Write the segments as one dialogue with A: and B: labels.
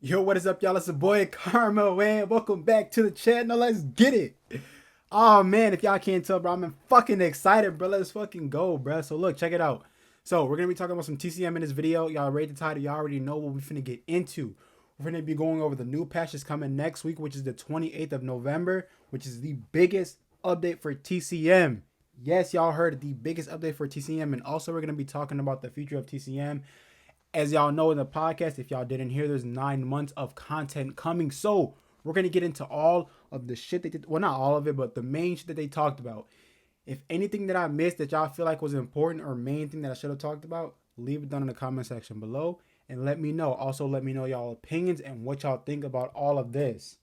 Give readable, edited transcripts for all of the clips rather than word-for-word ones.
A: Yo, what is up, y'all? It's the boy Karma, man. Welcome back to the channel. Let's get it. Oh, man, if y'all can't tell, bro, I'm fucking excited, bro. Let's fucking go, bro. So, look, check it out. So, we're going to be talking about some TCM in this video. Y'all read the title. Y'all already know what we're finna get into. We're going to be going over the new patches coming next week, which is the 28th of November, which is the biggest update for TCM. Yes, y'all heard the biggest update for TCM. And also, we're going to be talking about the future of TCM. As y'all know in the podcast, if y'all didn't hear, there's 9 months of content coming. So we're going to get into all of the shit they did. Well, not all of it, but the main shit that they talked about. If anything that I missed that y'all feel like was important or main thing that I should have talked about, leave it down in the comment section below and let me know. Also, let me know y'all opinions and what y'all think about all of this.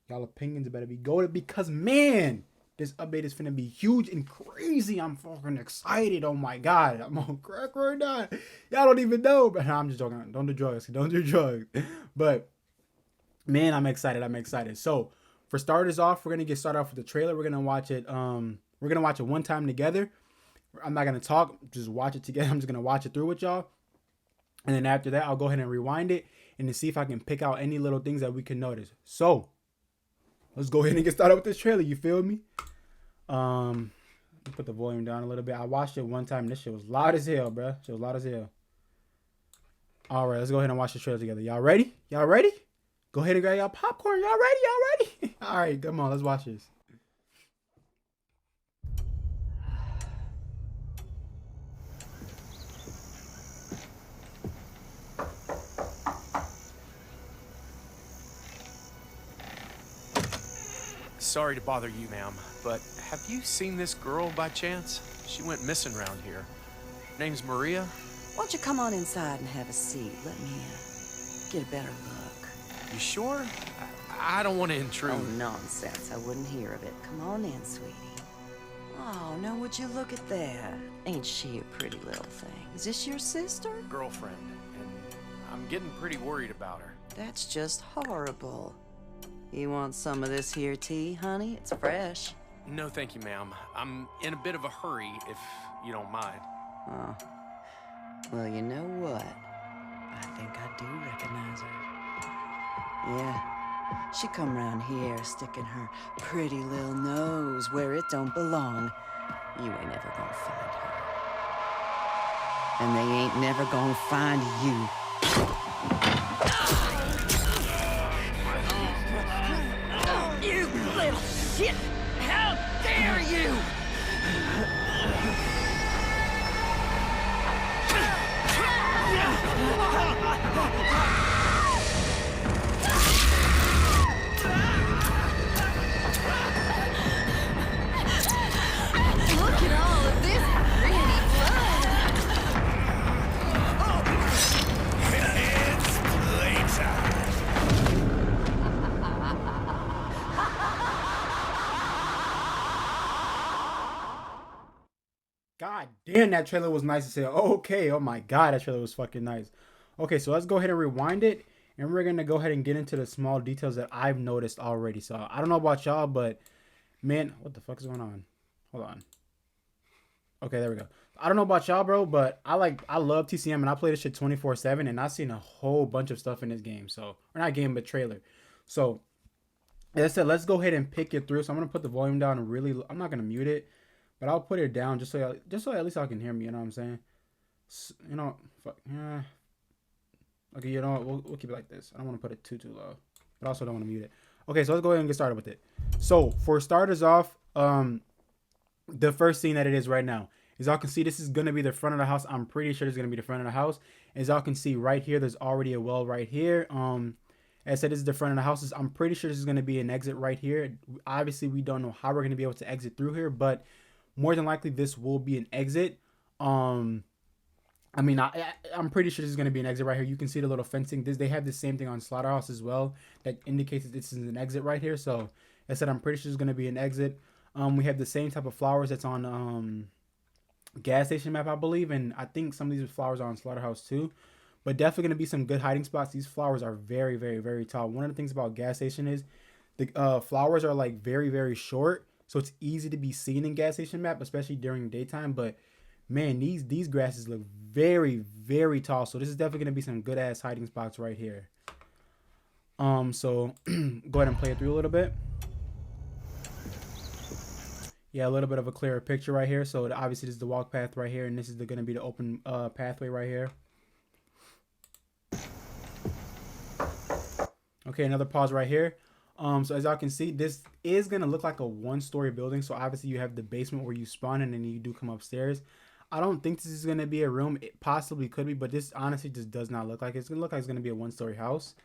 A: Y'all opinions better be goated because, man, this update is finna be huge and crazy. I'm fucking excited. Oh my god. I'm on crack right now. Y'all don't even know. But I'm just joking. Don't do drugs. Don't do drugs. But man, I'm excited. I'm excited. So for starters off, we're gonna get started off with the trailer. We're gonna watch it. We're gonna watch it one time together. I'm not gonna talk, just watch it together. I'm just gonna watch it through with y'all. And then after that, I'll go ahead and rewind it and to see if I can pick out any little things that we can notice. So let's go ahead and get started with this trailer. You feel me? Put the volume down a little bit. I watched it one time. This shit was loud as hell, bro. Shit was loud as hell. All right, let's go ahead and watch the trailer together. Y'all ready? Y'all ready? Go ahead and grab y'all popcorn. Y'all ready? Y'all ready? All right, come on. Let's watch this.
B: Sorry to bother you, ma'am, but have you seen this girl by chance? She went missing around here. Her name's Maria.
C: Why don't you come on inside and have a seat? Let me get a better look.
B: You sure? I don't want to intrude.
C: Oh, nonsense. I wouldn't hear of it. Come on in, sweetie. Oh, now would you look at that? Ain't she a pretty little thing? Is this your sister?
B: Girlfriend, and I'm getting pretty worried about her.
C: That's just horrible. You want some of this here tea, honey? It's fresh.
B: No, thank you, ma'am. I'm in a bit of a hurry, if you don't mind.
C: Oh. Well, you know what? I think I do recognize her. Yeah. She come round here sticking her pretty little nose where it don't belong. You ain't never gonna find her. And they ain't never gonna find you. You little shit! How dare you! Look at all of this pretty blood!
D: It's playtime!
A: God damn, that trailer was nice as hell. Okay, oh my god, that trailer was fucking nice. Okay, so let's go ahead and rewind it. And we're going to go ahead and get into the small details that I've noticed already. So I don't know about y'all, but man, what the fuck is going on? Hold on. Okay, there we go. I don't know about y'all, bro, but I love TCM and I play this shit 24/7 and I've seen a whole bunch of stuff in this game. So, or not game, but trailer. So, as I said, let's go ahead and pick it through. So I'm gonna put the volume down and really, I'm not gonna mute it, but I'll put it down just so at least y'all can hear me. You know what I'm saying? You know, fuck, yeah. Okay, you know what? We'll keep it like this. I don't want to put it too low, but I also don't want to mute it. Okay, so let's go ahead and get started with it. So for starters off, the first scene that it is right now. As y'all can see, this is going to be the front of the house. I'm pretty sure it's going to be the front of the house. As y'all can see right here, there's already a well right here. As I said, this is the front of the house. I'm pretty sure this is going to be an exit right here. Obviously, we don't know how we're going to be able to exit through here, but more than likely, this will be an exit. I mean, I'm pretty sure this is going to be an exit right here. You can see the little fencing. They have the same thing on Slaughterhouse as well that indicates that this is an exit right here. So, as I said, I'm pretty sure it's going to be an exit. We have the same type of flowers that's on gas station map, I believe. And I think some of these flowers are on Slaughterhouse too. But definitely going to be some good hiding spots. These flowers are very, very, very tall. One of the things about gas station is the flowers are like very, very short. So it's easy to be seen in gas station map, especially during daytime. But man, these grasses look very, very tall. So this is definitely going to be some good ass hiding spots right here. So go ahead and play it through a little bit. Yeah, a little bit of a clearer picture right here. So obviously this is the walk path right here, and this is going to be the open pathway right here. Okay, another pause right here. So as y'all can see, this is gonna look like a one-story building. So obviously you have the basement where you spawn and then you do come upstairs. I don't think this is gonna be a room. It possibly could be, but this honestly just does not look like it. It's gonna look like it's gonna be a one-story house.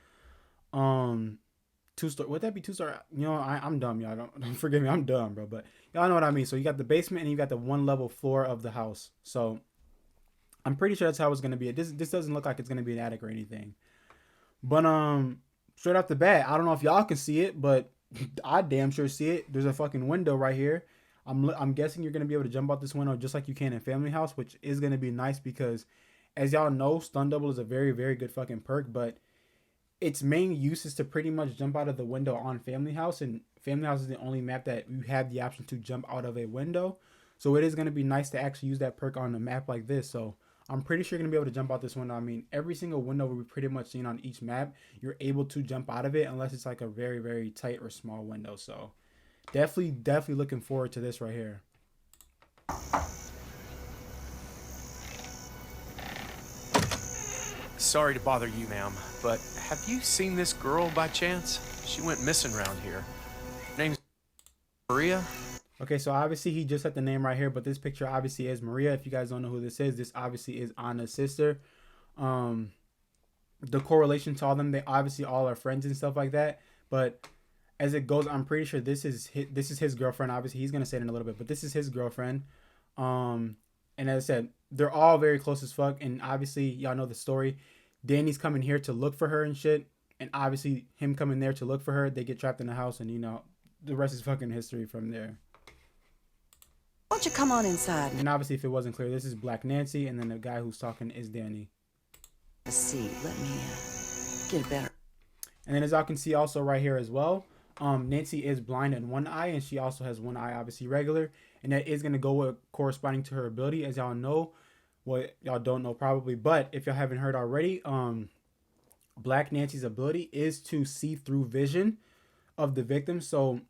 A: Two-story. Would that be two-story? You know, I'm dumb, y'all. Don't forgive me. I'm dumb, bro. But y'all know what I mean. So you got the basement and you got the one-level floor of the house. So I'm pretty sure that's how it's gonna be. This doesn't look like it's gonna be an attic or anything. But straight off the bat, I don't know if y'all can see it, but I damn sure see it. There's a fucking window right here. I'm guessing you're gonna be able to jump out this window just like you can in Family House, which is gonna be nice because, as y'all know, Stun Double is a very, very good fucking perk. But its main use is to pretty much jump out of the window on Family House, and Family House is the only map that you have the option to jump out of a window. So it is gonna be nice to actually use that perk on a map like this. So I'm pretty sure you're going to be able to jump out this window. I mean, every single window we've pretty much seen on each map, you're able to jump out of it unless it's like a very, very tight or small window. So definitely looking forward to this right here.
B: Sorry to bother you, ma'am, but have you seen this girl by chance? She went missing around here. Name's Maria.
A: Okay, so obviously he just had the name right here, but this picture obviously is Maria. If you guys don't know who this is obviously is Anna's sister. The correlation to all them, they obviously all are friends and stuff like that. But as it goes, I'm pretty sure this is his girlfriend. Obviously, he's gonna say it in a little bit, but this is his girlfriend. And as I said, they're all very close as fuck. And obviously, y'all know the story. Danny's coming here to look for her and shit. And obviously, him coming there to look for her, they get trapped in the house, and you know, the rest is fucking history from there.
C: Why don't you come on inside
A: And obviously, if it wasn't clear, this is Black Nancy, and then the guy who's talking is Danny.
C: and see? Let me get a better.
A: And then as y'all can see also right here as well, Nancy is blind in one eye, and she also has one eye obviously regular, and that is going to go with corresponding to her ability. As y'all know, well, y'all don't know probably, but if y'all haven't heard already, Black Nancy's ability is to see through vision of the victim. So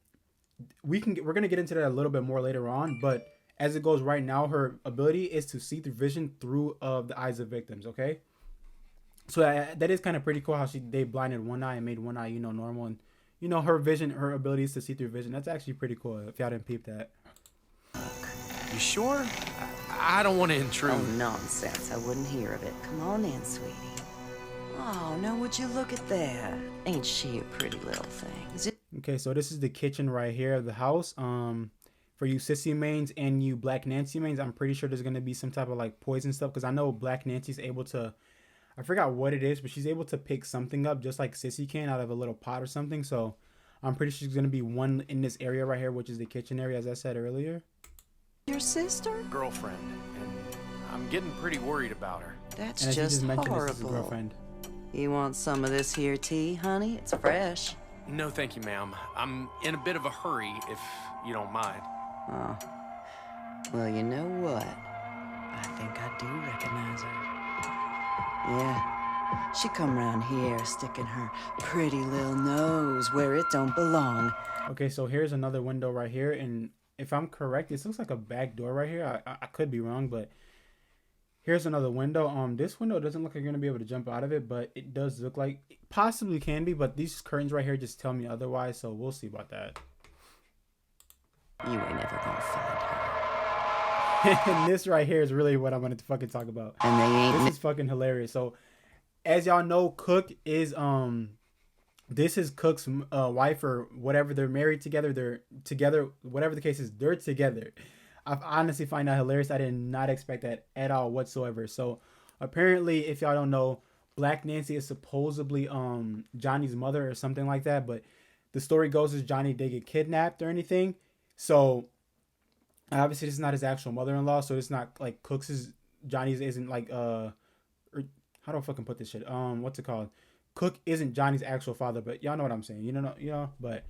A: we're going to get into that a little bit more later on, but as it goes right now, her ability is to see through vision through the eyes of victims. Okay, so that is kind of pretty cool how they blinded one eye and made one eye, you know, normal, and you know her ability is to see through vision. That's actually pretty cool if y'all didn't peep that.
B: You sure? I don't want to intrude.
C: Oh, nonsense. I wouldn't hear of it. Come on in, sweetie. Oh, now would you look at that? Ain't she a pretty little thing? Is it?
A: Okay, so this is the kitchen right here of the house. For you Sissy mains and you Black Nancy mains, I'm pretty sure there's gonna be some type of like poison stuff, because I know Black Nancy's able to, I forgot what it is, but she's able to pick something up just like Sissy can out of a little pot or something. So I'm pretty sure she's gonna be one in this area right here, which is the kitchen area, as I said earlier.
C: Your sister?
B: Girlfriend, and I'm getting pretty worried about her.
C: That's
A: And as he
C: just
A: just mentioned, this is his
C: horrible.
A: girlfriend.
C: You want some of this here tea, honey? It's fresh.
B: No, thank you, ma'am. I'm in a bit of a hurry, if you don't mind.
C: Oh. Well, you know what? I think I do recognize her. Yeah. She come around here sticking her pretty little nose where it don't belong.
A: Okay, so here's another window right here, and if I'm correct, this looks like a back door right here. I could be wrong, but here's another window. This window doesn't look like you're gonna be able to jump out of it, but it does look like it possibly can be. But these curtains right here just tell me otherwise, so we'll see about that.
C: You ain't never gonna find her.
A: And this right here is really what I'm gonna fucking talk about.
C: And they ain't.
A: This is fucking hilarious. So, as y'all know, Cook is this is Cook's wife, or whatever. They're married together. They're together. Whatever the case is, they're together. I honestly find that hilarious. I did not expect that at all whatsoever. So apparently, if y'all don't know, Black Nancy is supposedly Johnny's mother or something like that. But the story goes is Johnny did get kidnapped or anything. So obviously this is not his actual mother-in-law. So it's not like Johnny's isn't like or how do I fucking put this shit? What's it called? Cook isn't Johnny's actual father, but y'all know what I'm saying. You know, but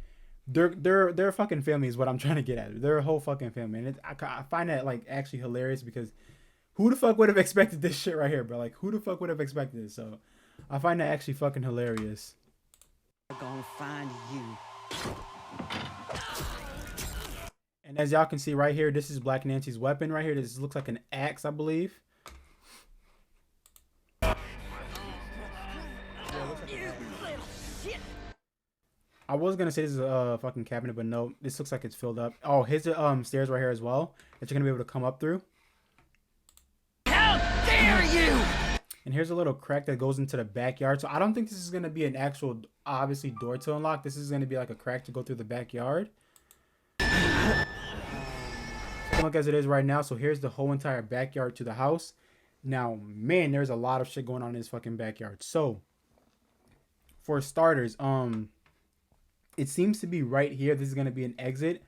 A: they're fucking family is what I'm trying to get at. They're a whole fucking family, and I find that like actually hilarious, because who the fuck would have expected this shit right here, bro? Like, who the fuck would have expected this? So I find that actually fucking hilarious.
C: gonna find you.
A: And as y'all can see right here, this is Black Nancy's weapon right here. This looks like an axe, I believe. I was gonna say this is a fucking cabinet, but no, this looks like it's filled up. Oh, here's the stairs right here as well that you're gonna be able to come up through.
D: How dare you!
A: And here's a little crack that goes into the backyard. So I don't think this is gonna be an actual, obviously, door to unlock. This is gonna be like a crack to go through the backyard. Look as it is right now. So here's the whole entire backyard to the house. Now, man, there's a lot of shit going on in this fucking backyard. So for starters, it seems to be right here. This is going to be an exit.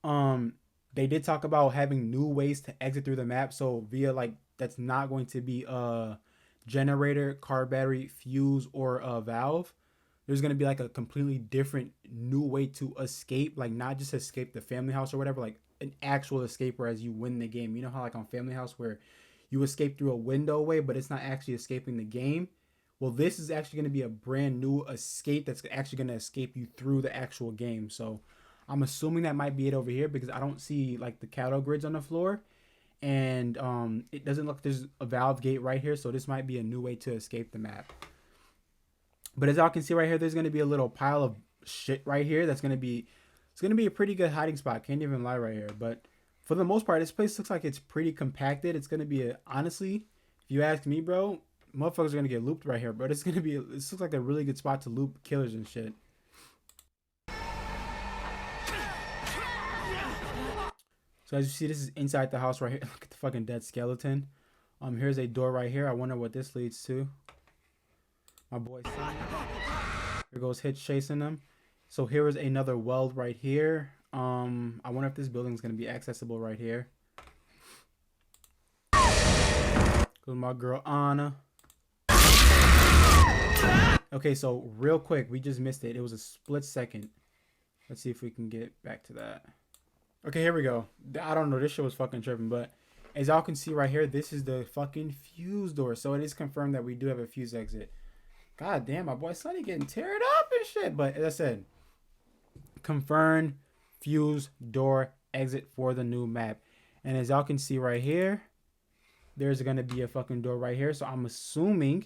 A: They did talk about having new ways to exit through the map. So via like, that's not going to be a generator, car battery, fuse, or a valve. There's going to be like a completely different new way to escape. Like not just escape the family house or whatever, like an actual escape where as you win the game. You know how like on Family House where you escape through a window way, but it's not actually escaping the game. Well, this is actually going to be a brand new escape that's actually going to escape you through the actual game. So I'm assuming that might be it over here because I don't see like the cattle grids on the floor. And it doesn't look, there's a valve gate right here. So this might be a new way to escape the map. But as y'all can see right here, there's going to be a little pile of shit right here. That's going to be, it's going to be a pretty good hiding spot. Can't even lie right here. But for the most part, this place looks like it's pretty compacted. It's going to be, honestly, if you ask me, bro, motherfuckers are going to get looped right here. But it's going to be, this looks like a really good spot to loop killers and shit. So as you see, this is inside the house right here. Look at the fucking dead skeleton. Here's a door right here. I wonder what this leads to. My boy. Here goes Hitch chasing them. So here is another weld right here. I wonder if this building is going to be accessible right here. Goes my girl Anna. Okay, so real quick, we just missed it. It was a split second. Let's see if we can get back to that. Okay, here we go. I don't know. This shit was fucking tripping, but as y'all can see right here, this is the fucking fuse door. So it is confirmed that we do have a fuse exit. God damn, my boy Sonny getting teared up and shit. But as I said, confirmed fuse door exit for the new map. And as y'all can see right here, there's going to be a fucking door right here. So I'm assuming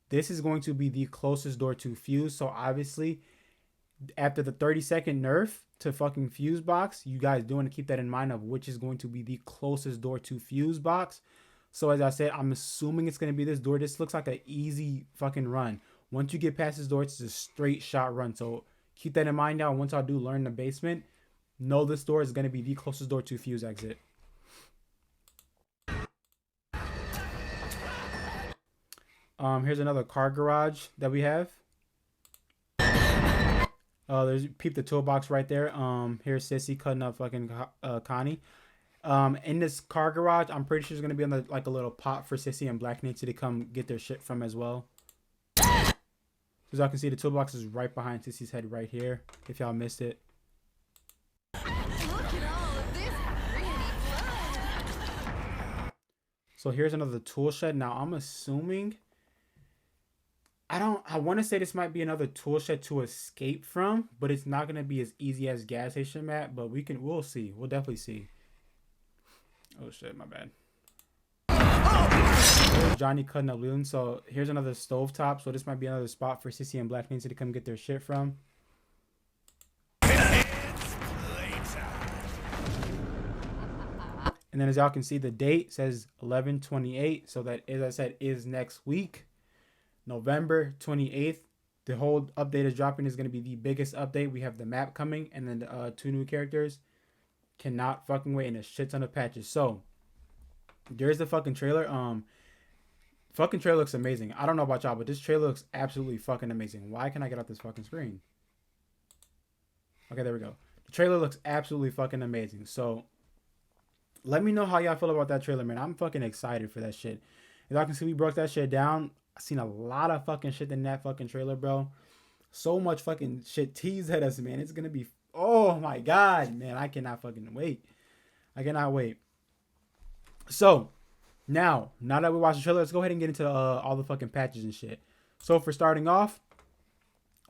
A: this is going to be the closest door to fuse. So obviously, after the 30-second nerf to fucking fuse box, you guys do want to keep that in mind of which is going to be the closest door to fuse box. So as I said, I'm assuming it's going to be this door. This looks like an easy fucking run. Once you get past this door, it's a straight shot run. So keep that in mind now. Once I do learn the basement, know this door is going to be the closest door to fuse exit. Here's another car garage that we have. There's peep the toolbox right there. Here's Sissy cutting up fucking Connie. In this car garage, I'm pretty sure there's gonna be on the, like a little pot for Sissy and Black Nancy to come get their shit from as well. As y'all can see, the toolbox is right behind Sissy's head right here. If y'all missed it.
E: Look at all of this pretty blood.
A: So here's another tool shed. Now I'm assuming. I want to say this might be another tool shed to escape from, but it's not gonna be as easy as gas station map. But we'll see. We'll definitely see. Oh shit, my bad. There's Johnny cutting up Leland. So here's another stovetop. So this might be another spot for Sissy and Black Nancy to come get their shit from. And then as y'all can see, the date says 11/28. So that, as I said, is next week. November 28th. The whole update is dropping. Is going to be the biggest update. We have the map coming and then 2 new characters. Cannot fucking wait, and a shit ton of patches. So there's the fucking trailer. Fucking trailer looks amazing. I don't know about y'all, but this trailer looks absolutely fucking amazing. Why can't I get off this fucking screen? Okay, there we go. The trailer looks absolutely fucking amazing. So let me know how y'all feel about that trailer, man. I'm fucking excited for that shit. As y'all can see, we broke that shit down. I seen a lot of fucking shit in that fucking trailer, bro. So much fucking shit teased at us, man. It's gonna be, oh my god, man. I cannot fucking wait. I cannot wait. So now that we watched the trailer, let's go ahead and get into all the fucking patches and shit. So for starting off,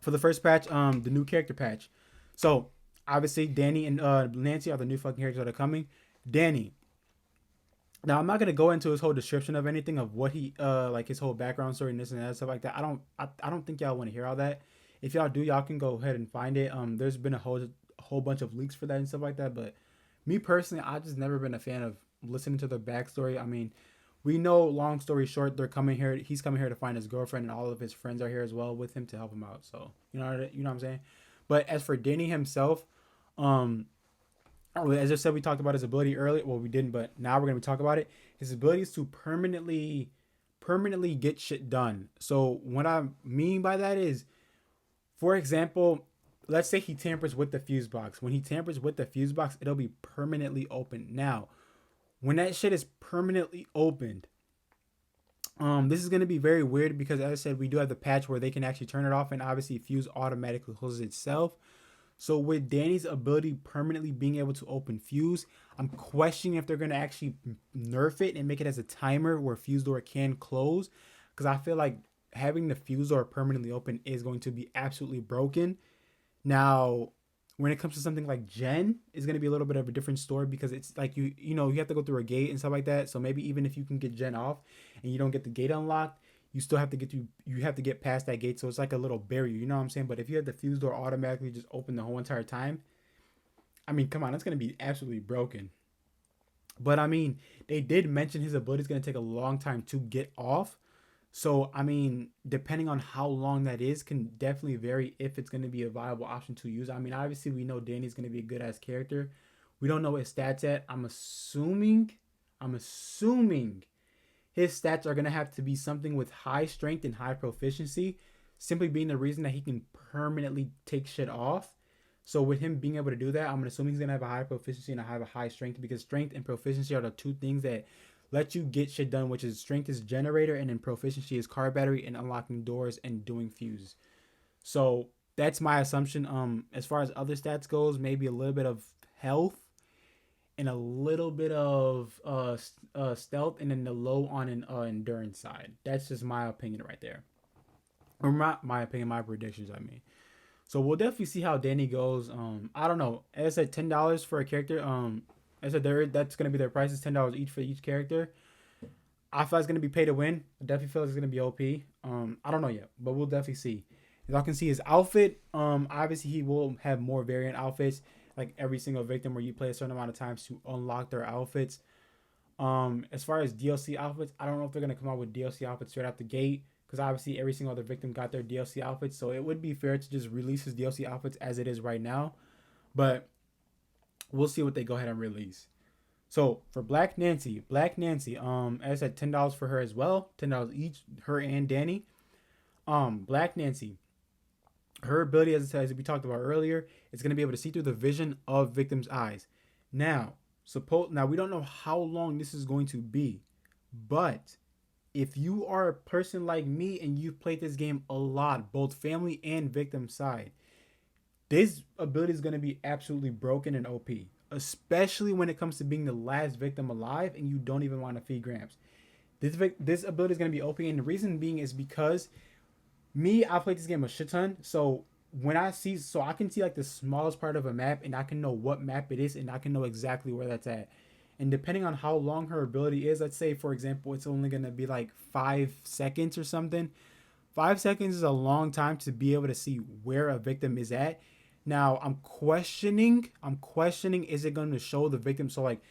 A: for the first patch, the new character patch. So obviously Danny and Nancy are the new fucking characters that are coming. Danny. Now I'm not gonna go into his whole description of anything of what he like his whole background story and this and that stuff like that. I don't think y'all want to hear all that. If y'all do, y'all can go ahead and find it. There's been a whole bunch of leaks for that and stuff like that. But me personally, I just never been a fan of listening to the backstory. I mean, we know, long story short, they're coming here. He's coming here to find his girlfriend, and all of his friends are here as well with him to help him out. So you know what I'm saying. But as for Danny himself, as I said, we talked about his ability earlier. Well, we didn't, but now we're gonna talk about it. His ability is to permanently get shit done. So what I mean by that is, for example, let's say he tampers with the fuse box. When he tampers with the fuse box, it'll be permanently open. Now, when that shit is permanently opened, this is gonna be very weird because, as I said, we do have the patch where they can actually turn it off, and obviously fuse automatically closes itself. So with Danny's ability permanently being able to open fuse, I'm questioning if they're going to actually nerf it and make it as a timer where fuse door can close. Because I feel like having the fuse door permanently open is going to be absolutely broken. Now, when it comes to something like Gen, it's going to be a little bit of a different story because it's like you have to go through a gate and stuff like that. So maybe even if you can get Gen off and you don't get the gate unlocked, you still have to get past that gate. So it's like a little barrier, you know what I'm saying? But if you have the fuse door automatically just open the whole entire time, I mean, come on, that's going to be absolutely broken. But I mean, they did mention his ability is going to take a long time to get off. So, I mean, depending on how long that is can definitely vary if it's going to be a viable option to use. I mean, obviously we know Danny's going to be a good ass character. We don't know what his stats at. I'm assuming his stats are going to have to be something with high strength and high proficiency, simply being the reason that he can permanently take shit off. So with him being able to do that, I'm assuming he's going to have a high proficiency and have a high strength, because strength and proficiency are the two things that let you get shit done, which is strength is generator and then proficiency is car battery and unlocking doors and doing fuses. So that's my assumption. As far as other stats goes, maybe a little bit of health and a little bit of stealth, and then the low on an endurance side. That's just my opinion right there. Or my opinion, my predictions, I mean. So we'll definitely see how Danny goes. I don't know. As I said, $10 for a character. As I said, that's going to be their prices, $10 each for each character. I feel it's going to be pay to win. I definitely feel it's going to be OP. I don't know yet, but we'll definitely see. As y'all can see his outfit, obviously he will have more variant outfits, like every single victim where you play a certain amount of times to unlock their outfits. As far as DLC outfits, I don't know if they're going to come out with DLC outfits straight out the gate, because obviously every single other victim got their DLC outfits, so it would be fair to just release his DLC outfits as it is right now. But we'll see what they go ahead and release. So for Black Nancy, as I said, $10 for her as well, $10 each, her and Danny. Black Nancy, her ability, as we talked about earlier, is going to be able to see through the vision of victims' eyes. Now we don't know how long this is going to be, but if you are a person like me and you've played this game a lot, both family and victim side, this ability is going to be absolutely broken and OP, especially when it comes to being the last victim alive and you don't even want to feed Gramps. This ability is going to be OP, and the reason being is because I played this game a shit ton, so I can see like the smallest part of a map, and I can know what map it is, and I can know exactly where that's at. And depending on how long her ability is, let's say, for example, it's only going to be like 5 seconds or something. 5 seconds is a long time to be able to see where a victim is at. Now, I'm questioning, is it going to show the victim? So, like,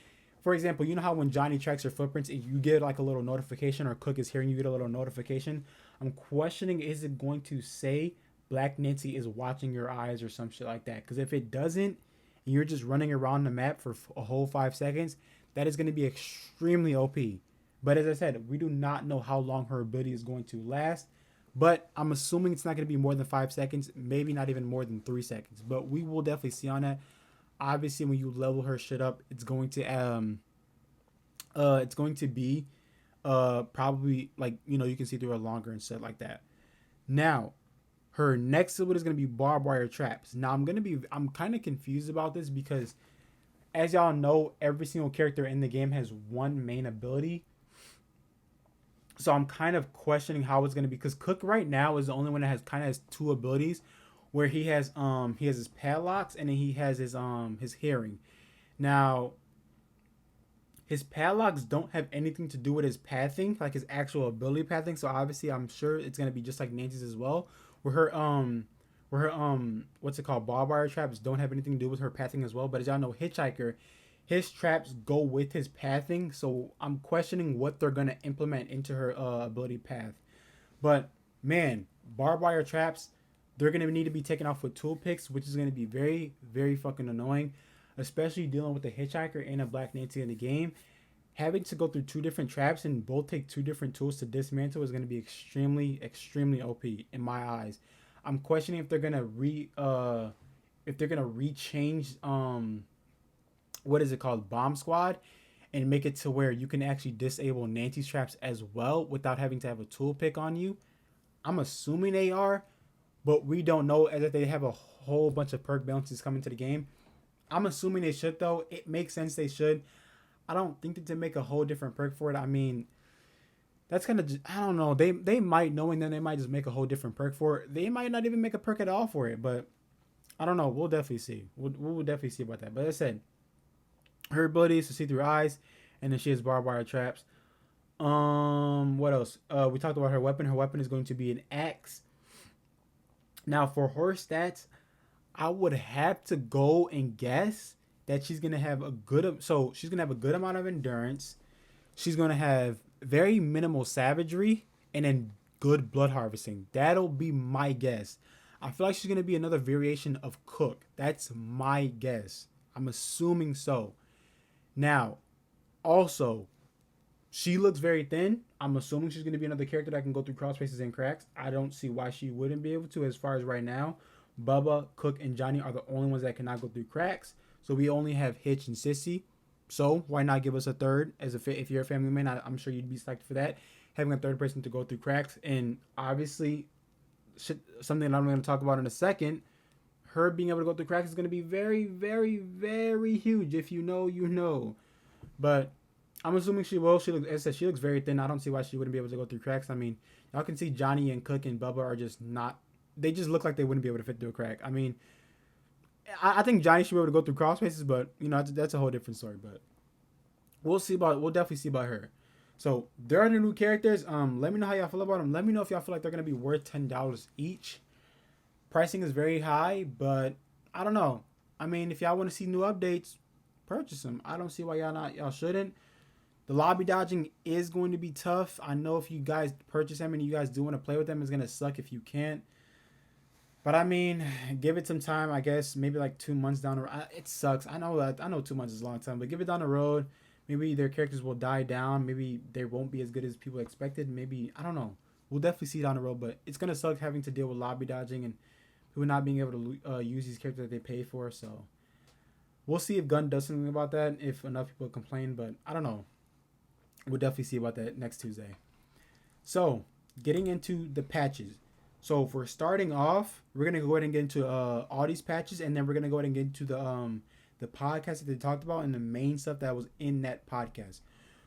A: for example, you know how when Johnny tracks your footprints, you get like a little notification, or Cook is hearing you get a little notification. I'm questioning, is it going to say Black Nancy is watching your eyes or some shit like that? Because if it doesn't, and you're just running around the map for a whole 5 seconds, that is going to be extremely OP. But as I said, we do not know how long her ability is going to last. But I'm assuming it's not going to be more than 5 seconds, maybe not even more than 3 seconds. But we will definitely see on that. Obviously, when you level her shit up, it's going to be probably like, you can see through her longer and stuff like that. Now, her next ability is going to be barbed wire traps. Now, I'm kind of confused about this because, as y'all know, every single character in the game has one main ability. So I'm kind of questioning how it's going to be, because Cook right now is the only one that has 2 abilities, where he has his padlocks and then he has his hearing. Now his padlocks don't have anything to do with his pathing, like his actual ability pathing. So obviously, I'm sure it's gonna be just like Nancy's as well, where her what's it called, barbed wire traps don't have anything to do with her pathing as well. But as y'all know, Hitchhiker, his traps go with his pathing. So I'm questioning what they're gonna implement into her ability path. But man, barbed wire traps, they're gonna need to be taken off with tool picks, which is gonna be very, very fucking annoying, especially dealing with a Hitchhiker and a Black Nancy in the game. Having to go through two different traps and both take two different tools to dismantle is gonna be extremely, extremely OP in my eyes. I'm questioning if they're gonna rechange what is it called, Bomb Squad, and make it to where you can actually disable Nancy's traps as well without having to have a tool pick on you. I'm assuming they are, but we don't know, as if they have a whole bunch of perk bounties coming to the game. I'm assuming they should, though. It makes sense they should. I don't think that to make a whole different perk for it. I mean, that's kind of, I don't know. They might know, and then they might just make a whole different perk for it. They might not even make a perk at all for it, but I don't know. We'll definitely see. We'll definitely see about that. But as I said, her ability is to see through eyes, and then she has barbed wire traps. What else? We talked about her weapon. Her weapon is going to be an axe. Now, for her stats, I would have to go and guess that she's gonna have a good. So she's gonna have a good amount of endurance. She's gonna have very minimal savagery and then good blood harvesting. That'll be my guess. I feel like she's gonna be another variation of Cook. That's my guess. I'm assuming so. Now, also, she looks very thin. I'm assuming she's gonna be another character that can go through cross spaces and cracks. I don't see why she wouldn't be able to. As far as right now, Bubba, Cook, and Johnny are the only ones that cannot go through cracks. So we only have Hitch and Sissy. So why not give us a third? If you're a family man, I'm sure you'd be psyched for that. Having a third person to go through cracks. And obviously, something that I'm going to talk about in a second, her being able to go through cracks is going to be very, very, very huge. If you know, you know. But I'm assuming she will. As I said, she looks very thin. I don't see why she wouldn't be able to go through cracks. I mean, y'all can see Johnny and Cook and Bubba are just not. They just look like they wouldn't be able to fit through a crack. I mean, I think Johnny should be able to go through cross spaces, but you know that's a whole different story. But we'll definitely see about her. So there are the new characters. Let me know how y'all feel about them. Let me know if y'all feel like they're gonna be worth $10 each. Pricing is very high, but I don't know. I mean, if y'all want to see new updates, purchase them. I don't see why y'all shouldn't. The lobby dodging is going to be tough. I know if you guys purchase them and you guys do want to play with them, it's gonna suck if you can't. But I mean, give it some time, I guess. Maybe like 2 months down the road. It sucks. I know 2 months is a long time, but give it down the road. Maybe their characters will die down. Maybe they won't be as good as people expected. Maybe, I don't know. We'll definitely see down the road, but it's gonna suck having to deal with lobby dodging and people not being able to use these characters that they pay for. So we'll see if Gunn does something about that. If enough people complain, but I don't know. We'll definitely see about that next Tuesday. So getting into the patches. So if we're starting off, we're gonna go ahead and get into all these patches, and then we're gonna go ahead and get into the podcast that they talked about and the main stuff that was in that podcast.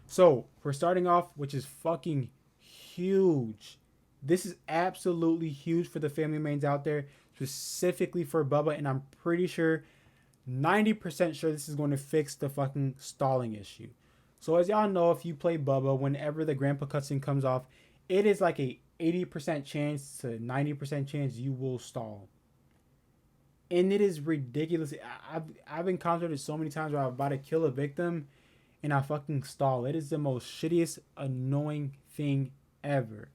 A: So for starting off, which is fucking huge. This is absolutely huge for the family mains out there, specifically for Bubba, and I'm pretty sure, 90% sure this is going to fix the fucking stalling issue. So as y'all know, if you play Bubba, whenever the grandpa cutscene comes off, it is like a 80% chance to 90% chance you will stall. And it is ridiculous. I've encountered it so many times where I'm about to kill a victim and I fucking stall. It is the most shittiest, annoying thing ever.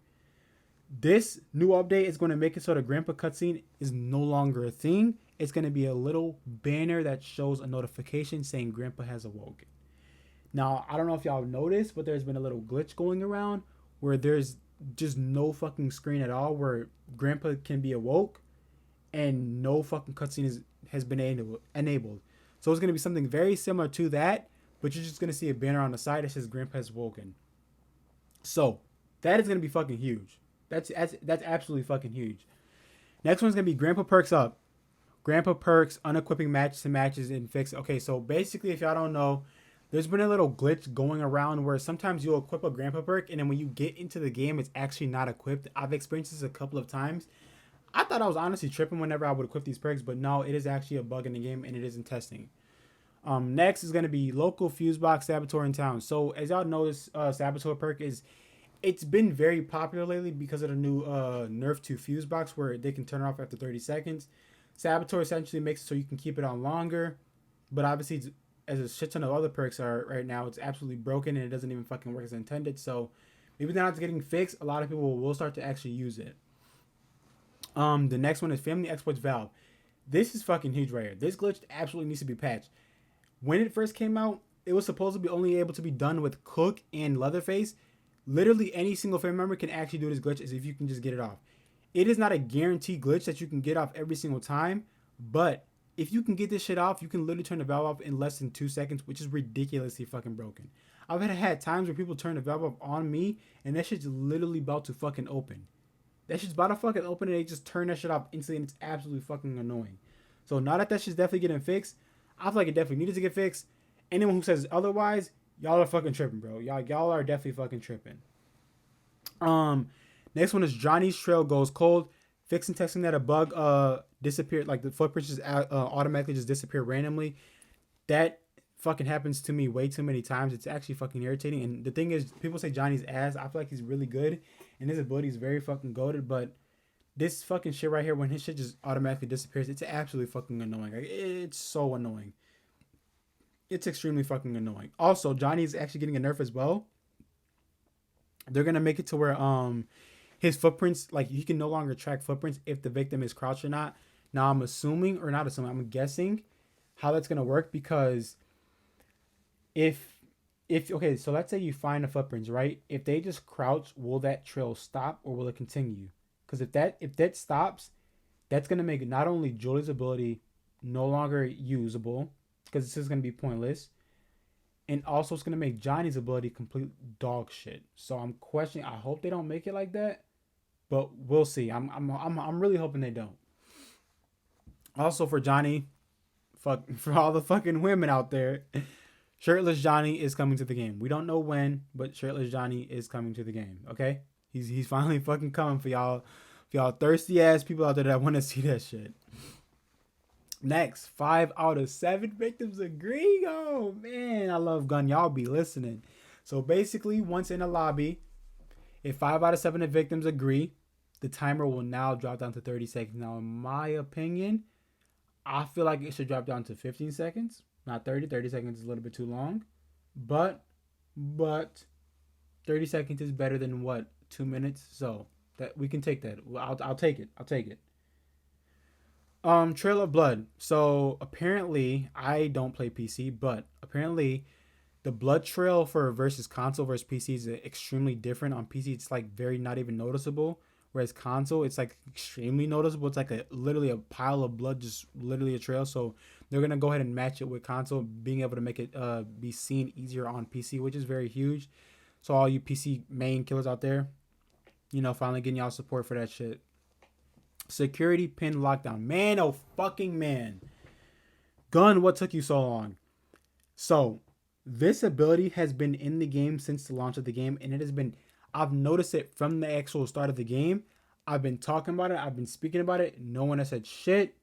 A: This new update is going to make it so the grandpa cutscene is no longer a thing. It's going to be a little banner that shows a notification saying grandpa has awoken. Now, I don't know if y'all noticed, but there's been a little glitch going around where there's just no fucking screen at all where grandpa can be awoke and no fucking cutscene has been enabled. So it's going to be something very similar to that, but you're just going to see a banner on the side that says grandpa has woken. So that is going to be fucking huge. That's absolutely fucking huge. Next one's going to be grandpa perks up. Grandpa perks, unequipping matches and fix. Okay, so basically, if y'all don't know, there's been a little glitch going around where sometimes you'll equip a grandpa perk and then when you get into the game, it's actually not equipped. I've experienced this a couple of times. I thought I was honestly tripping whenever I would equip these perks, but no, it is actually a bug in the game and it is in testing. Next is going to be local fuse box saboteur in town. So as y'all know, this saboteur perk it's been very popular lately because of the new nerf to fuse box where they can turn it off after 30 seconds. Saboteur essentially makes it so you can keep it on longer, but obviously as a shit ton of other perks are right now, it's absolutely broken and it doesn't even fucking work as intended. So maybe now it's getting fixed. A lot of people will start to actually use it. The next one is family exploits valve. This is fucking huge right here. This glitch absolutely needs to be patched. When it first came out, it was supposed to be only able to be done with Cook and Leatherface. Literally any single family member can actually do this glitch as if you can just get it off. It is not a guaranteed glitch that you can get off every single time, but if you can get this shit off, you can literally turn the valve off in less than 2 seconds, which is ridiculously fucking broken. I've had times where people turn the valve off on me, and that shit's literally about to fucking open. That shit's about to fucking open, and they just turn that shit off instantly, and it's absolutely fucking annoying. So now that shit's definitely getting fixed, I feel like it definitely needed to get fixed. Anyone who says otherwise, y'all are fucking tripping, bro. Y'all are definitely fucking tripping. Next one is Johnny's Trail Goes Cold. Fixing testing that a bug disappeared, like the footprints just automatically just disappear randomly. That fucking happens to me way too many times. It's actually fucking irritating. And the thing is, people say Johnny's ass. I feel like he's really good, and his ability is very fucking goated. But this fucking shit right here, when his shit just automatically disappears, it's absolutely fucking annoying. Like, it's so annoying. It's extremely fucking annoying. Also, Johnny is actually getting a nerf as well. They're gonna make it to where his footprints, like he can no longer track footprints if the victim is crouched or not. Now I'm assuming, or not assuming, I'm guessing how that's gonna work, because if okay, so let's say you find the footprints, right? If they just crouch, will that trail stop or will it continue? Because if that stops, that's gonna make not only Julie's ability no longer usable, because this is gonna be pointless, and also it's gonna make Johnny's ability complete dog shit. So I'm questioning. I hope they don't make it like that, but we'll see. I'm really hoping they don't. Also for Johnny, for all the fucking women out there, Shirtless Johnny is coming to the game. We don't know when, but Shirtless Johnny is coming to the game. Okay, he's finally fucking coming for y'all thirsty ass people out there that want to see that shit. Next, 5 out of 7 victims agree. Oh man, I love gun. Y'all be listening. So basically, once in a lobby, if 5 out of 7 of victims agree, the timer will now drop down to 30 seconds. Now, in my opinion, I feel like it should drop down to 15 seconds, not 30. 30 seconds is a little bit too long, but 30 seconds is better than what, 2 minutes. So that we can take that. I'll take it. I'll take it. Trail of Blood. So apparently, I don't play PC, but apparently the blood trail for versus console versus PC is extremely different. On PC, it's like very not even noticeable, whereas console, it's like extremely noticeable. It's like literally a pile of blood, just literally a trail. So they're gonna go ahead and match it with console, being able to make it be seen easier on PC, which is very huge. So all you PC main killers out there, finally getting y'all support for that shit. Security pin lockdown. Man, oh fucking man. Gun, what took you so long? So, this ability has been in the game since the launch of the game, and I've noticed it from the actual start of the game. I've been talking about it. I've been speaking about it. No one has said shit.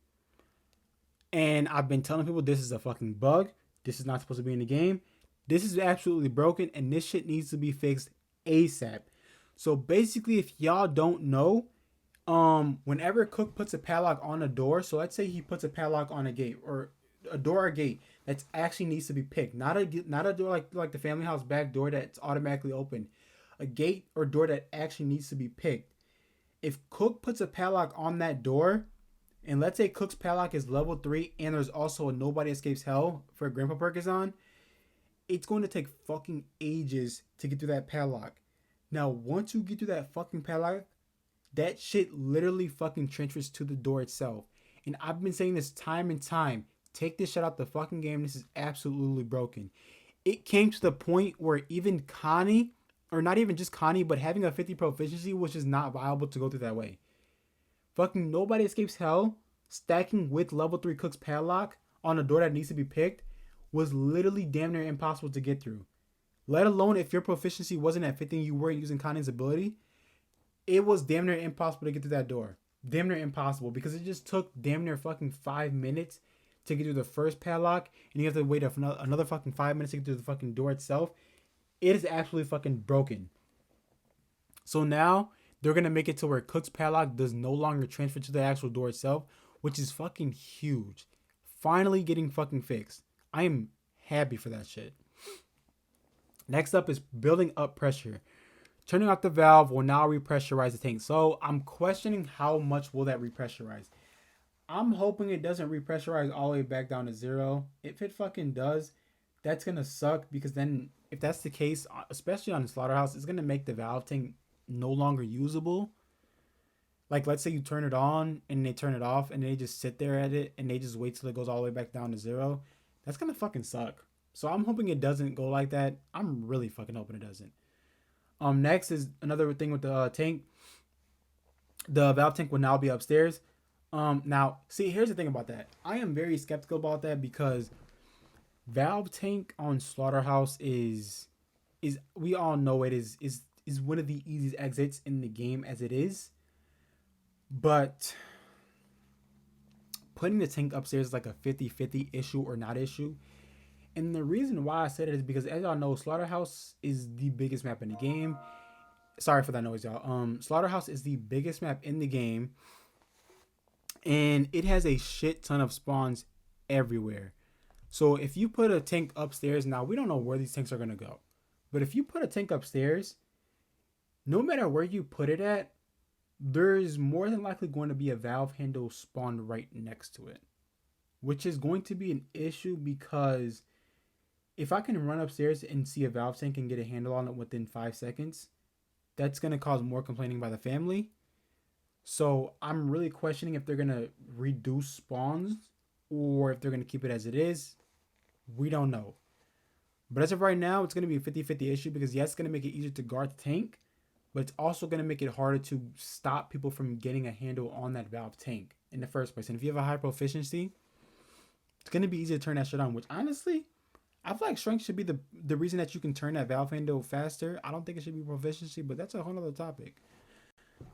A: And I've been telling people this is a fucking bug. This is not supposed to be in the game. This is absolutely broken, and this shit needs to be fixed ASAP. So, basically, if y'all don't know, whenever Cook puts a padlock on a door, so let's say he puts a padlock on a gate or a door or gate that actually needs to be picked, not a door like the family house back door that's automatically open, a gate or door that actually needs to be picked. If Cook puts a padlock on that door, and let's say Cook's padlock is level 3 and there's also a Nobody Escapes Hell for Grandpa Perk is on, it's going to take fucking ages to get through that padlock. Now, once you get through that fucking padlock, that shit literally fucking transfers to the door itself. And I've been saying this time and time. Take this shit out the fucking game. This is absolutely broken. It came to the point where even Connie, or not even just Connie, but having a 50 proficiency was just not viable to go through that way. Fucking Nobody Escapes Hell, stacking with level 3 Cook's padlock on a door that needs to be picked, was literally damn near impossible to get through. Let alone if your proficiency wasn't at 50 and you weren't using Connie's ability, it was damn near impossible to get through that door. damn near impossible because it just took damn near fucking 5 minutes to get through the first padlock, and you have to wait another fucking 5 minutes to get through the fucking door itself. It is absolutely fucking broken. So now they're gonna make it to where Cook's padlock does no longer transfer to the actual door itself, which is fucking huge. Finally getting fucking fixed. I am happy for that shit. Next up is building up pressure. Turning off the valve will now repressurize the tank. So I'm questioning how much will that repressurize. I'm hoping it doesn't repressurize all the way back down to 0. If it fucking does, that's gonna suck because then if that's the case, especially on the slaughterhouse, it's gonna make the valve tank no longer usable. Like let's say you turn it on and they turn it off and they just sit there at it and they just wait till it goes all the way back down to 0. That's gonna fucking suck. So I'm hoping it doesn't go like that. I'm really fucking hoping it doesn't. Next is another thing with the tank. The valve tank will now be upstairs. Now, see, here's the thing about that. I am very skeptical about that because valve tank on slaughterhouse is we all know it is one of the easiest exits in the game as it is. But putting the tank upstairs is like a 50-50 issue or not issue. And the reason why I said it is because, as y'all know, Slaughterhouse is the biggest map in the game. Sorry for that noise, y'all. Slaughterhouse is the biggest map in the game. And it has a shit ton of spawns everywhere. So if you put a tank upstairs, now we don't know where these tanks are going to go. But if you put a tank upstairs, no matter where you put it at, there's more than likely going to be a valve handle spawned right next to it. Which is going to be an issue because if I can run upstairs and see a valve tank and get a handle on it within 5 seconds, that's going to cause more complaining by the family. So I'm really questioning if they're going to reduce spawns or if they're going to keep it as it is. We don't know. But as of right now, it's going to be a 50-50 issue because yes, it's going to make it easier to guard the tank, but it's also going to make it harder to stop people from getting a handle on that valve tank in the first place. And if you have a high proficiency, it's going to be easy to turn that shit on, which honestly, I feel like strength should be the reason that you can turn that valve handle faster. I don't think it should be proficiency, but that's a whole other topic.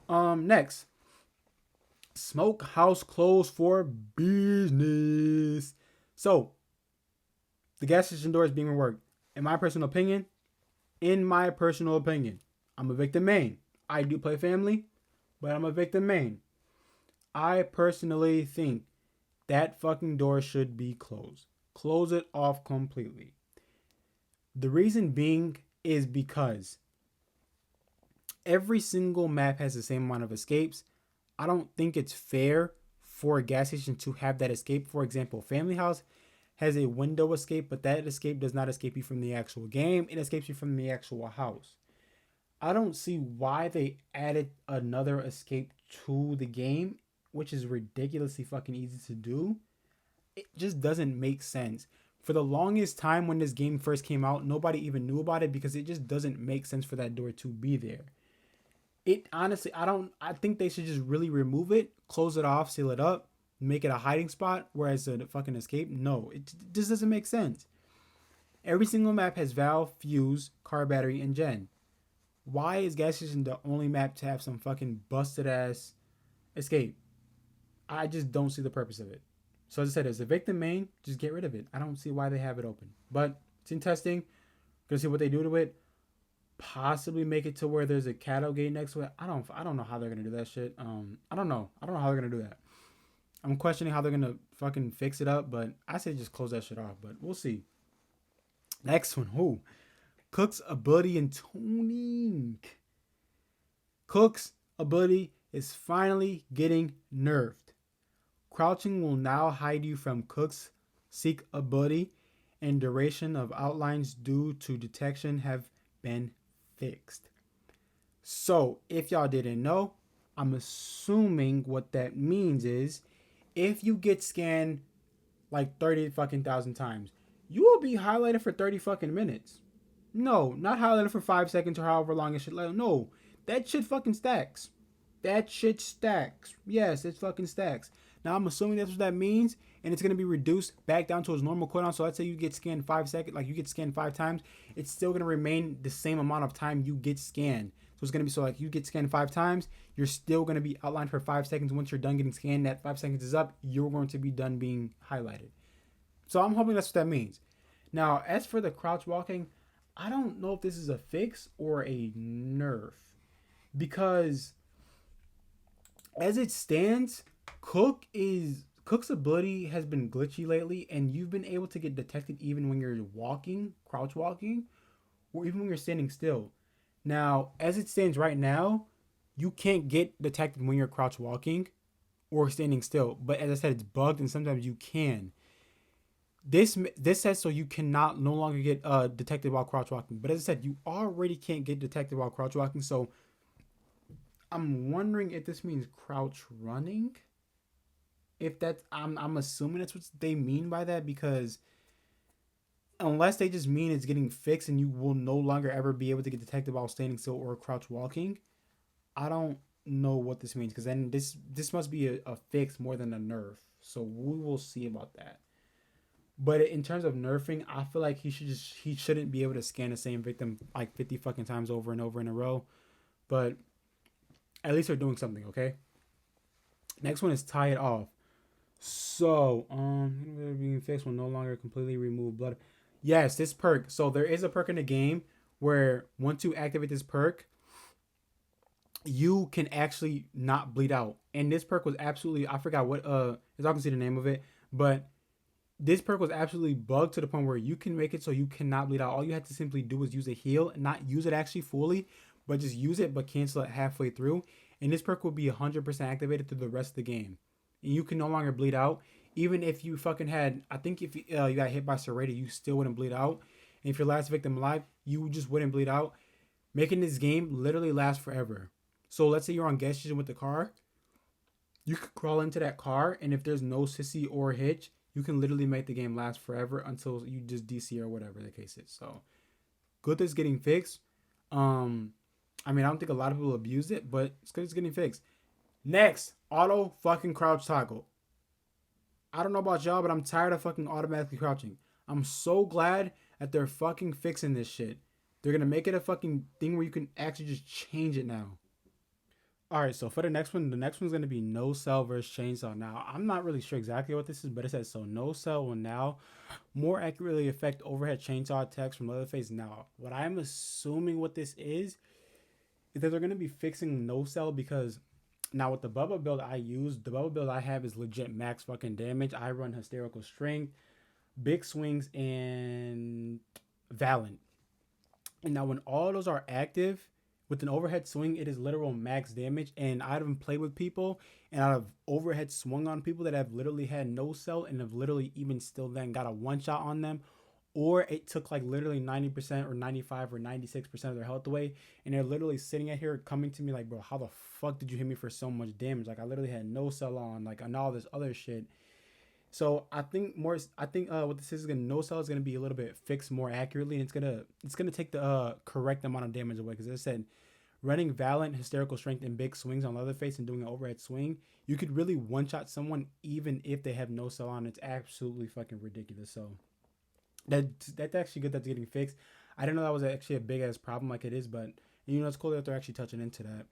A: Next, smokehouse closed for business. So, the gas station door is being reworked. In my personal opinion, I'm a victim main. I do play family, but I'm a victim main. I personally think that fucking door should be closed. Close it off completely. The reason being is because every single map has the same amount of escapes. I don't think it's fair for a gas station to have that escape. For example, Family House has a window escape, but that escape does not escape you from the actual game. It escapes you from the actual house. I don't see why they added another escape to the game, which is ridiculously fucking easy to do. It just doesn't make sense. For the longest time when this game first came out, nobody even knew about it because it just doesn't make sense for that door to be there. It honestly, I think they should just really remove it, close it off, seal it up, make it a hiding spot, whereas the fucking escape, no, it just doesn't make sense. Every single map has valve, fuse, car battery, and gen. Why is gas station the only map to have some fucking busted ass escape? I just don't see the purpose of it. So as I said, as a victim main, just get rid of it. I don't see why they have it open. But it's in testing. Gonna see what they do to it. Possibly make it to where there's a cattle gate next to it. I don't know how they're gonna do that shit. I don't know how they're gonna do that. I'm questioning how they're gonna fucking fix it up, but I say just close that shit off. But we'll see. Next one, Cook's ability in tuning. Cook's ability is finally getting nerfed. Crouching will now hide you from Cook's Seek ability, and duration of outlines due to detection have been fixed. So, if y'all didn't know, I'm assuming what that means is if you get scanned like 30 fucking thousand times, you will be highlighted for 30 fucking minutes. No, not highlighted for 5 seconds or however long it should let. No, that shit fucking stacks. That shit stacks. Yes, it fucking stacks. Now, I'm assuming that's what that means, and it's going to be reduced back down to its normal cooldown. So let's say you get scanned 5 seconds, like you get scanned 5 times, it's still going to remain the same amount of time you get scanned. So it's gonna be so like you get scanned 5 times, you're still gonna be outlined for 5 seconds. Once you're done getting scanned, that 5 seconds is up, you're going to be done being highlighted. So I'm hoping that's what that means. Now, as for the crouch walking, I don't know if this is a fix or a nerf because as it stands, Cook's ability has been glitchy lately, and you've been able to get detected even when you're walking, crouch walking, or even when you're standing still. Now, as it stands right now, you can't get detected when you're crouch walking or standing still. But as I said, it's bugged, and sometimes you can. This says so you cannot no longer get detected while crouch walking. But as I said, you already can't get detected while crouch walking. So I'm wondering if this means crouch running. If that's I'm assuming that's what they mean by that, because unless they just mean it's getting fixed and you will no longer ever be able to get detected while standing still or crouch walking, I don't know what this means, because then this must be a fix more than a nerf. So we will see about that. But in terms of nerfing, I feel like he shouldn't be able to scan the same victim like 50 fucking times over and over in a row. But at least they're doing something, okay? Next one is tie it off. So, being fixed will no longer completely remove blood. Yes, this perk. So there is a perk in the game where once you activate this perk, you can actually not bleed out. And this perk was absolutely, I forgot what as I can see the name of it, but this perk was absolutely bugged to the point where you can make it so you cannot bleed out. All you have to simply do is use a heal, and not use it actually fully, but just use it but cancel it halfway through. And this perk will be 100% activated through the rest of the game. And you can no longer bleed out. Even if you fucking had, I think if you got hit by Serrated, you still wouldn't bleed out. And if your last victim alive, you just wouldn't bleed out. Making this game literally last forever. So let's say you're on gas station with the car. You could crawl into that car, and if there's no sissy or hitch, you can literally make the game last forever until you just DC or whatever the case is. So good that it's getting fixed. I mean, I don't think a lot of people abuse it, but it's good it's getting fixed. Next, auto fucking crouch toggle. I don't know about y'all, but I'm tired of fucking automatically crouching. I'm so glad that they're fucking fixing this shit. They're gonna make it a fucking thing where you can actually just change it now. Alright, so for the next one's gonna be no cell versus chainsaw. Now, I'm not really sure exactly what this is, but it says so no cell will now more accurately affect overhead chainsaw attacks from Leatherface. Now, what I'm assuming what this is that they're gonna be fixing no cell, because now with the Bubba build I use, the Bubba build I have is legit max fucking damage. I run hysterical strength, big swings, and Valiant. And now when all those are active with an overhead swing, it is literal max damage. And I haven't played with people and I've overhead swung on people that have literally had no cell and have literally even still then got a one shot on them, or it took like literally 90% or 95 or 96% of their health away, and they're literally sitting at here coming to me like, bro, how the fuck did you hit me for so much damage? Like, I literally had no cell on, like, and all this other shit. So I think what this is gonna, no cell is gonna be a little bit fixed more accurately, and it's gonna take the correct amount of damage away, because as I said, running Valiant, hysterical strength, and big swings on Leatherface and doing an overhead swing, you could really one shot someone even if they have no cell on. It's absolutely fucking ridiculous. So that's actually good that's getting fixed. I didn't know that was actually a big ass problem like it is, but you know, it's cool that they're actually touching into that.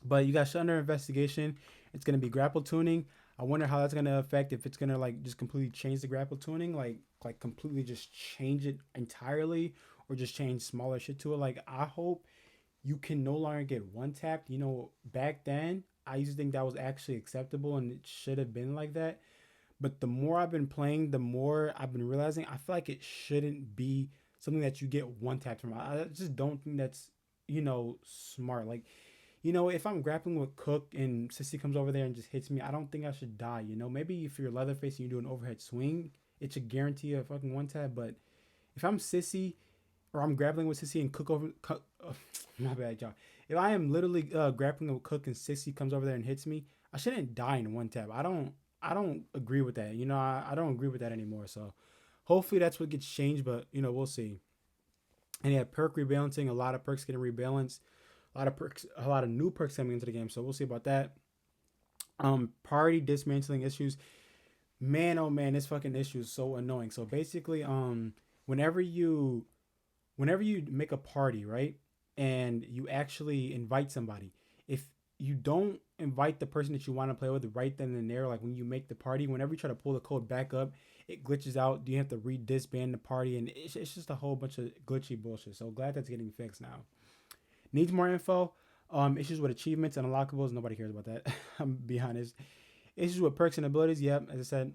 A: But you got shut under investigation. It's gonna be grapple tuning. I wonder how that's gonna affect, if it's gonna like just completely change the grapple tuning, like completely just change it entirely, or just change smaller shit to it. Like, I hope you can no longer get one tapped. You know, back then I used to think that was actually acceptable and it should have been like that. But the more I've been playing, the more I've been realizing I feel like it shouldn't be something that you get one tap from. I just don't think that's, you know, smart. Like, you know, if I'm grappling with Cook and Sissy comes over there and just hits me, I don't think I should die. You know, maybe if you're Leatherface and you do an overhead swing, it should guarantee a fucking one tap. But if I'm Sissy, or I'm grappling with Sissy and my bad, y'all. If I am literally grappling with Cook and Sissy comes over there and hits me, I shouldn't die in one tap. I don't agree with that. You know, I don't agree with that anymore. So hopefully that's what gets changed, but you know, we'll see. And yeah, perk rebalancing, a lot of perks getting rebalanced, a lot of new perks coming into the game. So we'll see about that. Party dismantling issues. Man, oh man, this fucking issue is so annoying. So basically, whenever you make a party, right? and you actually invite somebody. If you don't invite the person that you want to play with right then and there, like when you make the party, whenever you try to pull the code back up, it glitches out. You have to re-disband the party, and it's just a whole bunch of glitchy bullshit. So glad that's getting fixed now. Needs more info. Issues with achievements and unlockables. Nobody cares about that. I'm be honest. Issues with perks and abilities. Yep, as I said,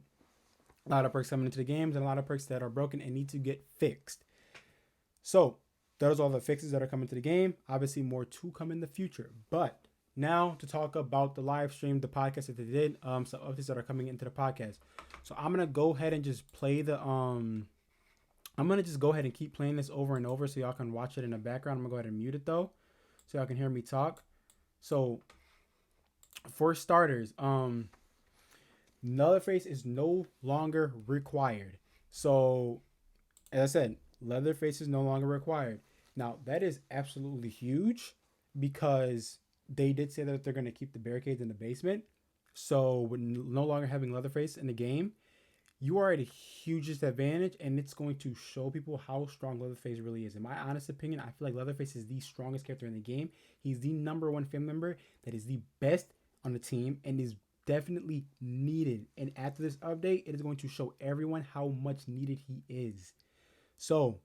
A: a lot of perks coming into the games and a lot of perks that are broken and need to get fixed. So those are all the fixes that are coming to the game. Obviously, more to come in the future. But now to talk about the live stream, the podcast that they did, some updates that are coming into the podcast. So I'm gonna go ahead and just play the I'm gonna just go ahead and keep playing this over and over so y'all can watch it in the background. I'm gonna go ahead and mute it though, so y'all can hear me talk. So for starters, Leatherface is no longer required. So as I said, Leatherface is no longer required. Now that is absolutely huge because they did say that they're going to keep the barricades in the basement. So with no longer having Leatherface in the game, you are at a hugest advantage, and it's going to show people how strong Leatherface really is. In my honest opinion, I feel like Leatherface is the strongest character in the game. He's the number one family member that is the best on the team and is definitely needed. And after this update, it is going to show everyone how much needed he is. So,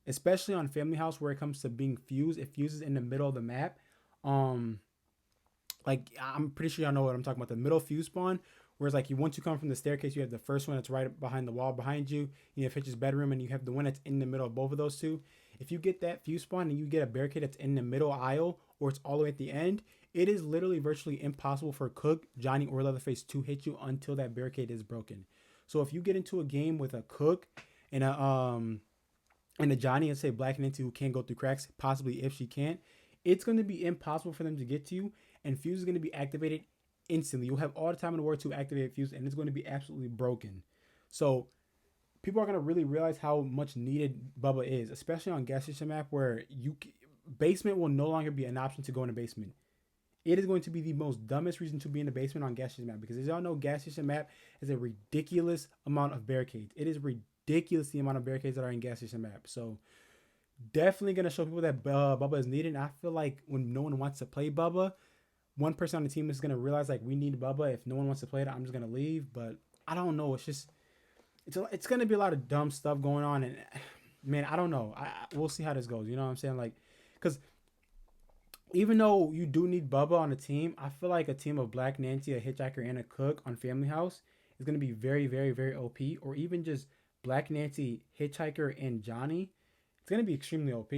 A: especially on Family House where it comes to being fused, it fuses in the middle of the map. Like I'm pretty sure y'all know what I'm talking about. The middle fuse spawn, whereas like once you come from the staircase, you have the first one that's right behind the wall behind you. You have Hitch's bedroom, and you have the one that's in the middle of both of those two. If you get that fuse spawn and you get a barricade that's in the middle aisle or it's all the way at the end, it is literally virtually impossible for Cook, Johnny, or Leatherface to hit you until that barricade is broken. So if you get into a game with a Cook and a Johnny, and say Black Nancy, who can't go through cracks, possibly if she can't, it's going to be impossible for them to get to you, and Fuse is going to be activated instantly. You'll have all the time in the world to activate Fuse, and it's going to be absolutely broken. So people are going to really realize how much needed Bubba is, especially on gas station map where basement will no longer be an option to go in a basement. It is going to be the most dumbest reason to be in the basement on gas station map, because as y'all know, gas station map is a ridiculous amount of barricades. It is ridiculous the amount of barricades that are in gas station map. So definitely going to show people that Bubba is needed. And I feel like when no one wants to play Bubba, one person on the team is going to realize like we need Bubba. If no one wants to play it, I'm just going to leave. But I don't know. It's going to be a lot of dumb stuff going on. And man, I don't know. We'll see how this goes. You know what I'm saying? Like, because even though you do need Bubba on the team, I feel like a team of Black Nancy, a Hitchhiker, and a Cook on Family House is going to be very, very, very OP. Or even just Black Nancy, Hitchhiker, and Johnny. It's going to be extremely OP.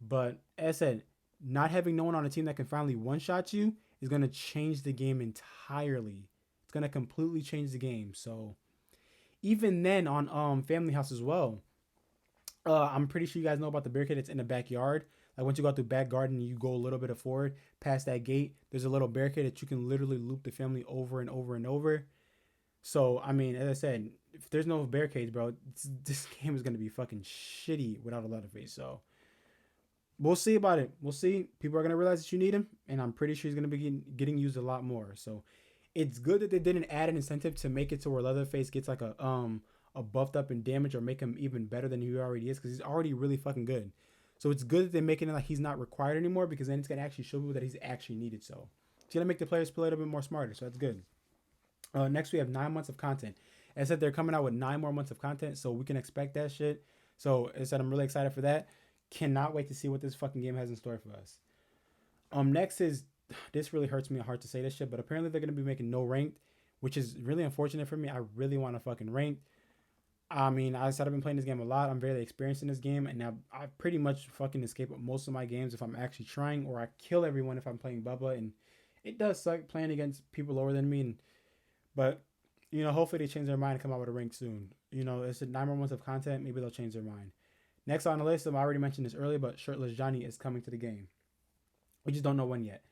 A: But as I said, not having no one on a team that can finally one-shot you is going to change the game entirely. It's going to completely change the game. So even then on Family House as well, I'm pretty sure you guys know about the barricade that's in the backyard. Like once you go through back garden and you go a little bit forward past that gate, there's a little barricade that you can literally loop the family over and over and over. So, I mean, as I said, if there's no barricades, bro, this game is going to be fucking shitty without a Leatherface. So, we'll see about it. We'll see. People are going to realize that you need him, and I'm pretty sure he's going to be getting used a lot more. So, it's good that they didn't add an incentive to make it to where Leatherface gets like a buffed up in damage or make him even better than he already is, because he's already really fucking good. So, it's good that they're making it like he's not required anymore, because then it's going to actually show people that he's actually needed. So, it's going to make the players play a little bit more smarter. So, that's good. Next, we have 9 months of content. As I said, they're coming out with 9 more months of content, so we can expect that shit. So, as I said, I'm really excited for that. Cannot wait to see what this fucking game has in store for us. Next is, this really hurts me heart to say this shit, but apparently they're going to be making no ranked, which is really unfortunate for me. I really want to fucking rank. I mean, as I said, I've been playing this game a lot. I'm very experienced in this game, and now I pretty much fucking escape most of my games if I'm actually trying, or I kill everyone if I'm playing Bubba, and it does suck playing against people lower than me, but, you know, hopefully they change their mind and come out with a rank soon. You know, it's 9 more months of content. Maybe they'll change their mind. Next on the list, I already mentioned this earlier, but Shirtless Johnny is coming to the game. We just don't know when yet.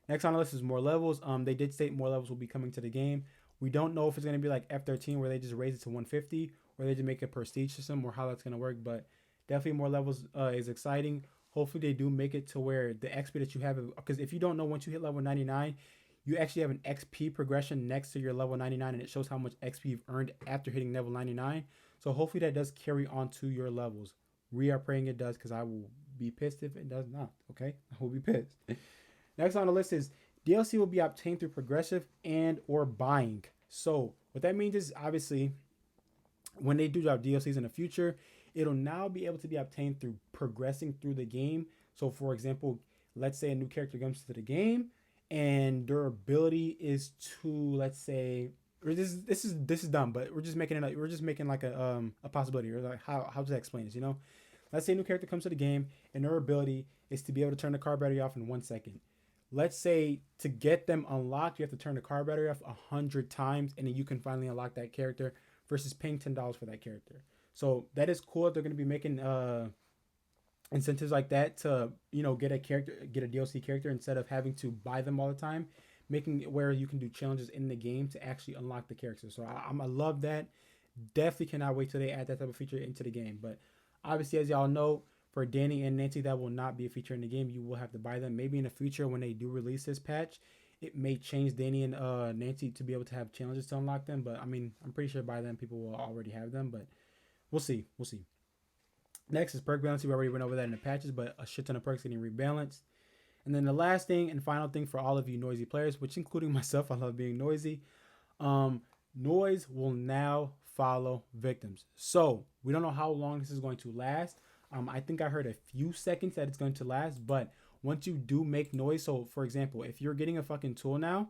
A: Next on the list is more levels. They did state more levels will be coming to the game. We don't know if it's going to be like F13 where they just raise it to 150 or they just make a prestige system or how that's going to work. But definitely more levels is exciting. Hopefully they do make it to where the XP that you have, because if you don't know, once you hit level 99, you actually have an XP progression next to your level 99, and it shows how much XP you've earned after hitting level 99. So hopefully that does carry on to your levels. We are praying it does, because I will be pissed if it does not. Okay, I will be pissed. Next on the list is DLC will be obtained through progressive and or buying. So what that means is obviously when they do drop DLCs in the future, it'll now be able to be obtained through progressing through the game. So for example, let's say a new character comes to the game and their ability is to, let's say, or this is dumb, but we're just making it, we're just making like a possibility, or like how to explain this, you know? Let's say a new character comes to the game and their ability is to be able to turn the car battery off in 1 second. Let's say to get them unlocked, you have to turn the car battery off 100 times, and then you can finally unlock that character versus paying $10 for that character. So that is cool. They're going to be making incentives like that to, you know, get a DLC character instead of having to buy them all the time, making it where you can do challenges in the game to actually unlock the character. So I love that. Definitely cannot wait till they add that type of feature into the game. But obviously, as y'all know, for Danny and Nancy, that will not be a feature in the game. You will have to buy them. Maybe in the future when they do release this patch, it may change Danny and Nancy to be able to have challenges to unlock them. But I mean, I'm pretty sure by then people will already have them. But we'll see. We'll see. Next is perk balance. We already went over that in the patches, but a shit ton of perks getting rebalanced. And then the last thing and final thing for all of you noisy players, which including myself, I love being noisy. Noise will now follow victims. So we don't know how long this is going to last. I think I heard a few seconds that it's going to last, but once you do make noise, so for example, if you're getting a fucking tool now,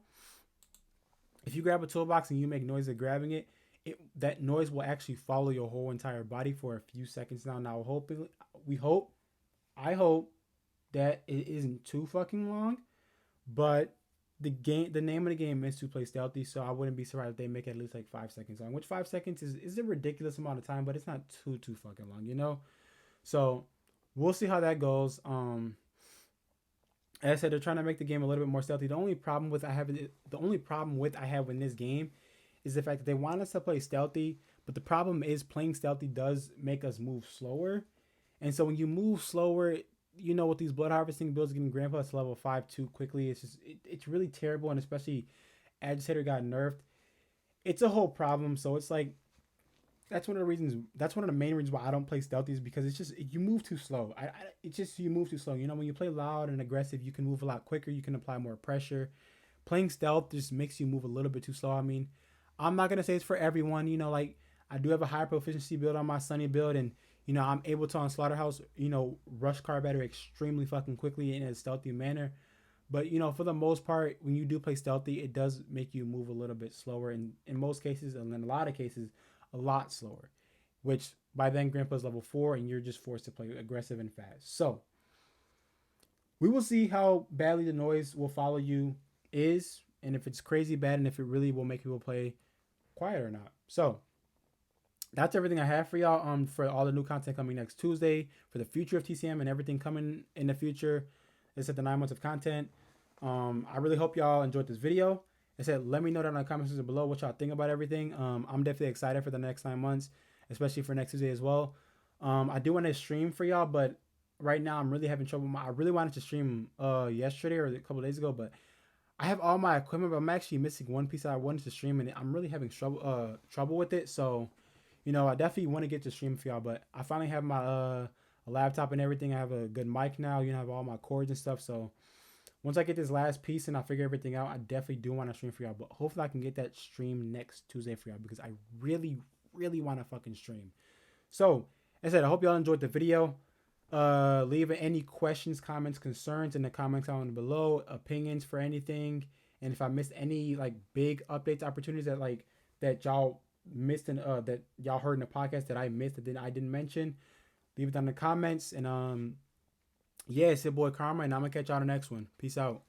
A: if you grab a toolbox and you make noise at grabbing it, that noise will actually follow your whole entire body for a few seconds now. Now, I hope that it isn't too fucking long, but the name of the game is to play stealthy, so I wouldn't be surprised if they make it at least like 5 seconds long, which 5 seconds is a ridiculous amount of time, but it's not too fucking long, you know? So we'll see how that goes. As I said, they're trying to make the game a little bit more stealthy. The only problem I have in this game is the fact that they want us to play stealthy, but the problem is playing stealthy does make us move slower. And so when you move slower, you know, with these blood harvesting builds getting grandpa to level 5 too quickly, it's really terrible. And especially Agitator got nerfed. It's a whole problem. So it's like, that's one of the main reasons why I don't play stealthy, is because it's just, you move too slow. You move too slow. You know, when you play loud and aggressive, you can move a lot quicker. You can apply more pressure. Playing stealth just makes you move a little bit too slow. I mean, I'm not going to say it's for everyone. You know, like, I do have a high proficiency build on my Sunny build, and, you know, I'm able to on Slaughterhouse, you know, rush car battery extremely fucking quickly in a stealthy manner. But, you know, for the most part, when you do play stealthy, it does make you move a little bit slower. And in most cases, and in a lot of cases, a lot slower, which by then Grandpa's level 4 and you're just forced to play aggressive and fast. So we will see how badly the noise will follow you is, and if it's crazy bad, and if it really will make people play quiet or not. So that's everything I have for y'all for all the new content coming next Tuesday, for the future of TCM and everything coming in the future. It's at the 9 months of content. I really hope y'all enjoyed this video. I said, let me know down in the comments section below what y'all think about everything. I'm definitely excited for the next 9 months, especially for next Tuesday as well. I do want to stream for y'all, but right now I'm really having trouble. I really wanted to stream yesterday or a couple of days ago, but I have all my equipment, but I'm actually missing one piece I wanted to stream, and I'm really having trouble with it. So, you know, I definitely want to get to stream for y'all, but I finally have my a laptop and everything. I have a good mic now. You know, I have all my cords and stuff. So once I get this last piece and I figure everything out, I definitely do want to stream for y'all. But hopefully I can get that stream next Tuesday for y'all, because I really, really want to fucking stream. So, as I said, I hope y'all enjoyed the video. Leave any questions, comments, concerns in the comments down below, opinions for anything. And if I missed any like big updates, opportunities that y'all missed and that y'all heard in the podcast that I missed that I didn't mention, leave it down in the comments. And yeah, it's your boy Karma, and I'm gonna catch y'all on the next one. Peace out.